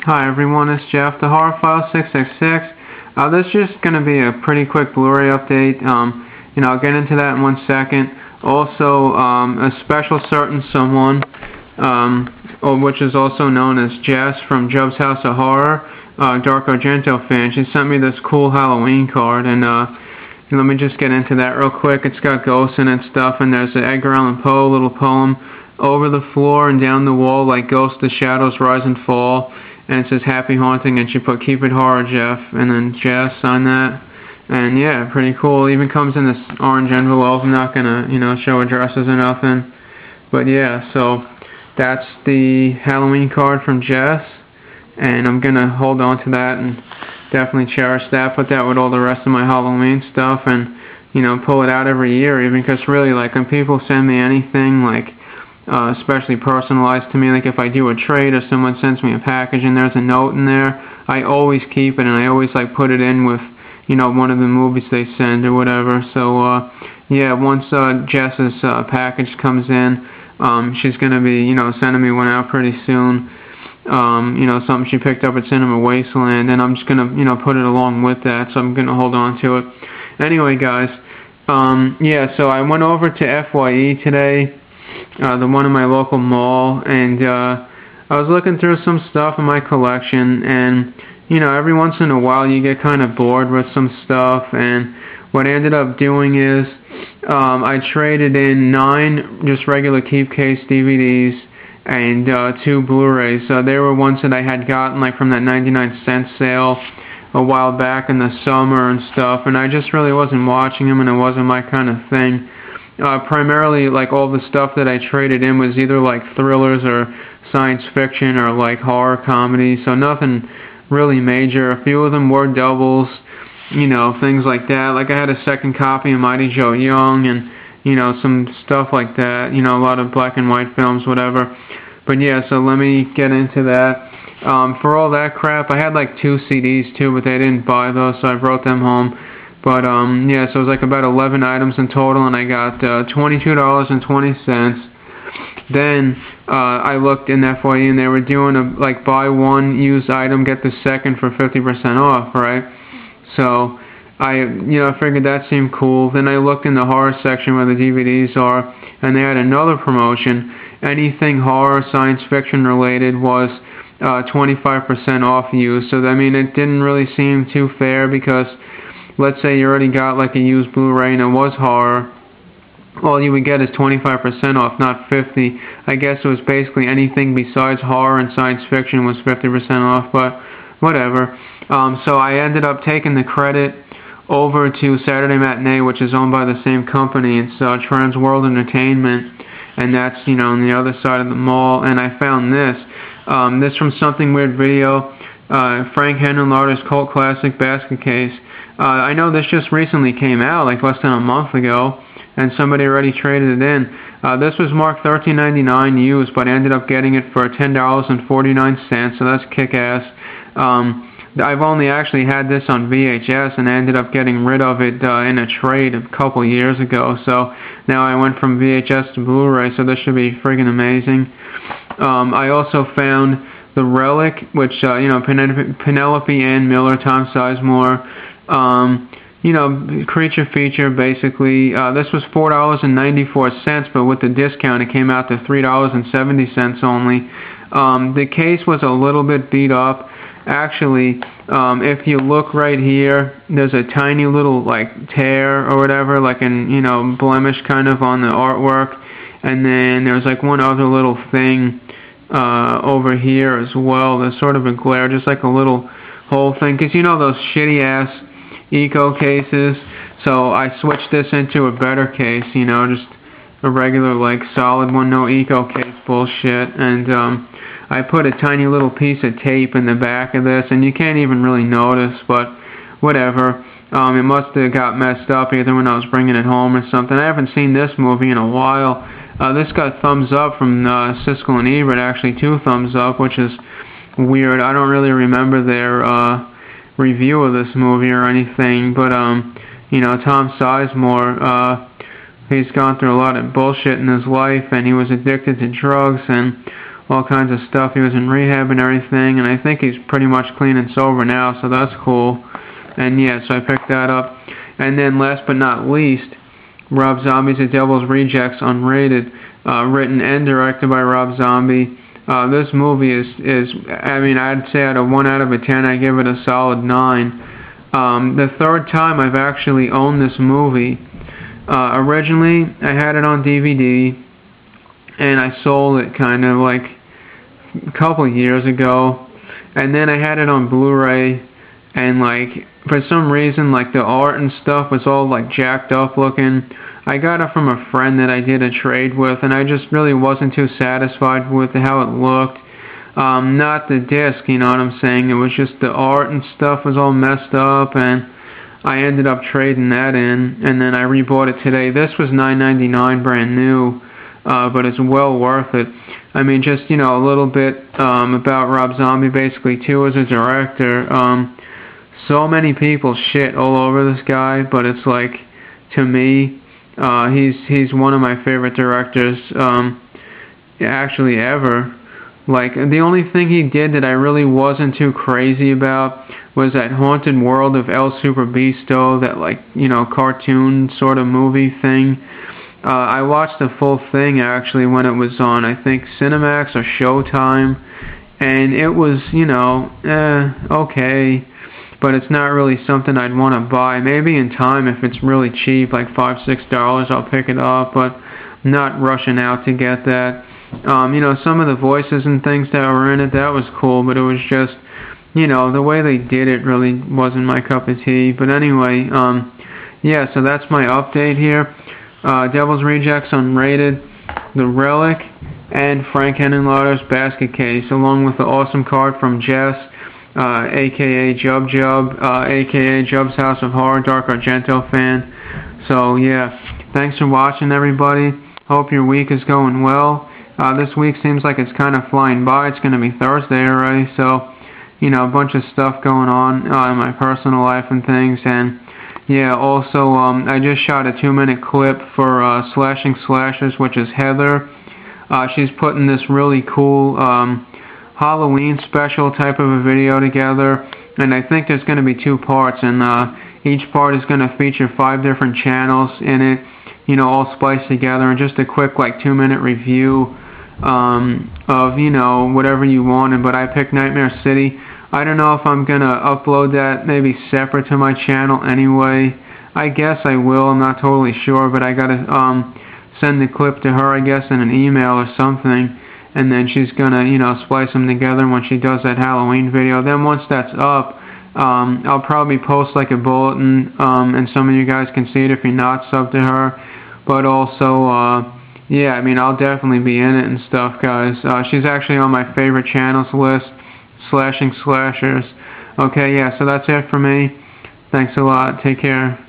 Hi everyone, it's Jeff, the Horror File 666. This is just going to be a pretty quick Blu-ray update. I'll get into that in 1 second. Also, a special certain someone, which is also known as Jess from Jub's House of Horror, Dark Argento fan. She sent me this cool Halloween card, and let me just get into that real quick. It's got ghosts in it and stuff, and there's an Edgar Allan Poe little poem over the floor and down the wall, like ghosts, the shadows rise and fall. And it says happy haunting, and she put keep it horror Jeff, and then Jess on that. And yeah, pretty cool. It even comes in this orange envelope. I'm not gonna show addresses or nothing, but yeah, so that's the Halloween card from Jess, and I'm gonna hold on to that and definitely cherish that. Put that with all the rest of my Halloween stuff, and pull it out every year, even because really, like, when people send me anything like especially personalized to me, like if I do a trade or someone sends me a package and there's a note in there, I always keep it, and I always like put it in with one of the movies they send or whatever. So yeah, once Jess's package comes in, she's gonna be sending me one out pretty soon. Something she picked up at Cinema Wasteland, and I'm just gonna put it along with that, so I'm gonna hold on to it. Anyway, guys, yeah, so I went over to F.Y.E today, the one in my local mall, and I was looking through some stuff in my collection, and every once in a while you get kind of bored with some stuff, and what I ended up doing is I traded in 9 just regular keep case DVDs and 2 Blu-rays. They were ones that I had gotten like from that 99-cent sale a while back in the summer and stuff, and I just really wasn't watching them, and it wasn't my kind of thing. Primarily, like, all the stuff that I traded in was either like thrillers or science fiction or like horror comedy, so nothing really major. A few of them were doubles, things like that. Like I had a second copy of Mighty Joe Young and some stuff like that, a lot of black and white films, whatever. But yeah, so let me get into that. For all that crap, I had like 2 CDs too, but they didn't buy those, so I brought them home. But yeah, so it was like about 11 items in total, and I got $22.20. Then I looked in F.Y.E, and they were doing a like buy one used item, get the second for 50% off, right? So I figured that seemed cool. Then I looked in the horror section where the DVDs are, and they had another promotion. Anything horror, science fiction related was 25% off used. So I mean, it didn't really seem too fair, because let's say you already got like a used Blu-ray and it was horror, all you would get is 25% off, not 50. I guess it was basically anything besides horror and science fiction was 50% off, but whatever. So I ended up taking the credit over to Saturday Matinee, which is owned by the same company. It's Trans World Entertainment, and that's on the other side of the mall. And I found this from Something Weird Video, Frank Henenlotter's cult classic basket case. I know this just recently came out, like less than a month ago, and somebody already traded it in. This was marked $13.99 used, but I ended up getting it for $10.49, so that's kick-ass. I've only actually had this on VHS, and I ended up getting rid of it in a trade a couple years ago, so now I went from VHS to Blu-ray, so this should be friggin' amazing. I also found The Relic, which, Penelope Ann Miller, Tom Sizemore, creature feature, basically. This was $4.94, but with the discount it came out to $3.70 only. The case was a little bit beat up. Actually, if you look right here, there's a tiny little like tear or whatever, like an blemish kind of on the artwork, and then there's like one other little thing over here as well. There's sort of a glare, just like a little whole thing, because those shitty ass eco cases, so I switched this into a better case, just a regular like solid one, no eco case bullshit, and I put a tiny little piece of tape in the back of this, and you can't even really notice, but whatever. It must have got messed up either when I was bringing it home or something. I haven't seen this movie in a while. This got thumbs up from Siskel and Ebert, actually 2 thumbs up, which is weird. I don't really remember their review of this movie or anything, but Tom Sizemore, he's gone through a lot of bullshit in his life, and he was addicted to drugs and all kinds of stuff. He was in rehab and everything, and I think he's pretty much clean and sober now, so that's cool. And yeah, so I picked that up. And then last but not least, Rob Zombie's The Devil's Rejects Unrated, written and directed by Rob Zombie. This movie is, I mean, I'd say out of 1 out of 10, I give it a solid 9. The third time I've actually owned this movie. Originally, I had it on DVD, and I sold it kind of like a couple of years ago, and then I had it on Blu-ray, and like for some reason like the art and stuff was all like jacked up looking. I got it from a friend that I did a trade with, and I just really wasn't too satisfied with how it looked. Not the disc, you know what I'm saying, it was just the art and stuff was all messed up, and I ended up trading that in, and then I rebought it today. This was $9.99 brand new, but it's well worth it. I mean, just, you know, a little bit about Rob Zombie basically too as a director. So many people shit all over this guy, but it's like, to me, he's one of my favorite directors actually ever. Like, the only thing he did that I really wasn't too crazy about was that Haunted World of El Super Beasto, that, like, you know, cartoon sort of movie thing. I watched the full thing, actually, when it was on, I think, Cinemax or Showtime, and it was, you know, okay, but it's not really something I'd want to buy. Maybe in time, if it's really cheap, like $5, $6, I'll pick it up, but I'm not rushing out to get that. You know, some of the voices and things that were in it, that was cool, but it was just, you know, the way they did it really wasn't my cup of tea. But anyway, yeah, so that's my update here. Devil's Rejects Unrated, The Relic, and Frank Henenlotter's Basket Case, along with the awesome card from Jess, a.k.a. Jub, a.k.a. Jub's House of Horror, Dark Argento fan. So, yeah, thanks for watching, everybody. Hope your week is going well. This week seems like it's kind of flying by. It's going to be Thursday already, so, you know, a bunch of stuff going on in my personal life and things. And yeah, also, I just shot a 2-minute clip for Slashing Slashers, which is Heather. She's putting this really cool Halloween special type of a video together, and I think there's going to be 2 parts, and each part is going to feature 5 different channels in it, you know, all spliced together, and just a quick, like, 2-minute review of, you know, whatever you wanted. But I picked Nightmare City. I don't know if I'm going to upload that maybe separate to my channel anyway. I guess I will. I'm not totally sure, but I got to send the clip to her, I guess, in an email or something, and then she's going to, you know, splice them together when she does that Halloween video. Then once that's up, I'll probably post like a bulletin, and some of you guys can see it if you're not subbed to her. But also, yeah, I mean, I'll definitely be in it and stuff, guys. She's actually on my favorite channels list, Slashing Slashers. Okay, yeah, so that's it for me. Thanks a lot. Take care.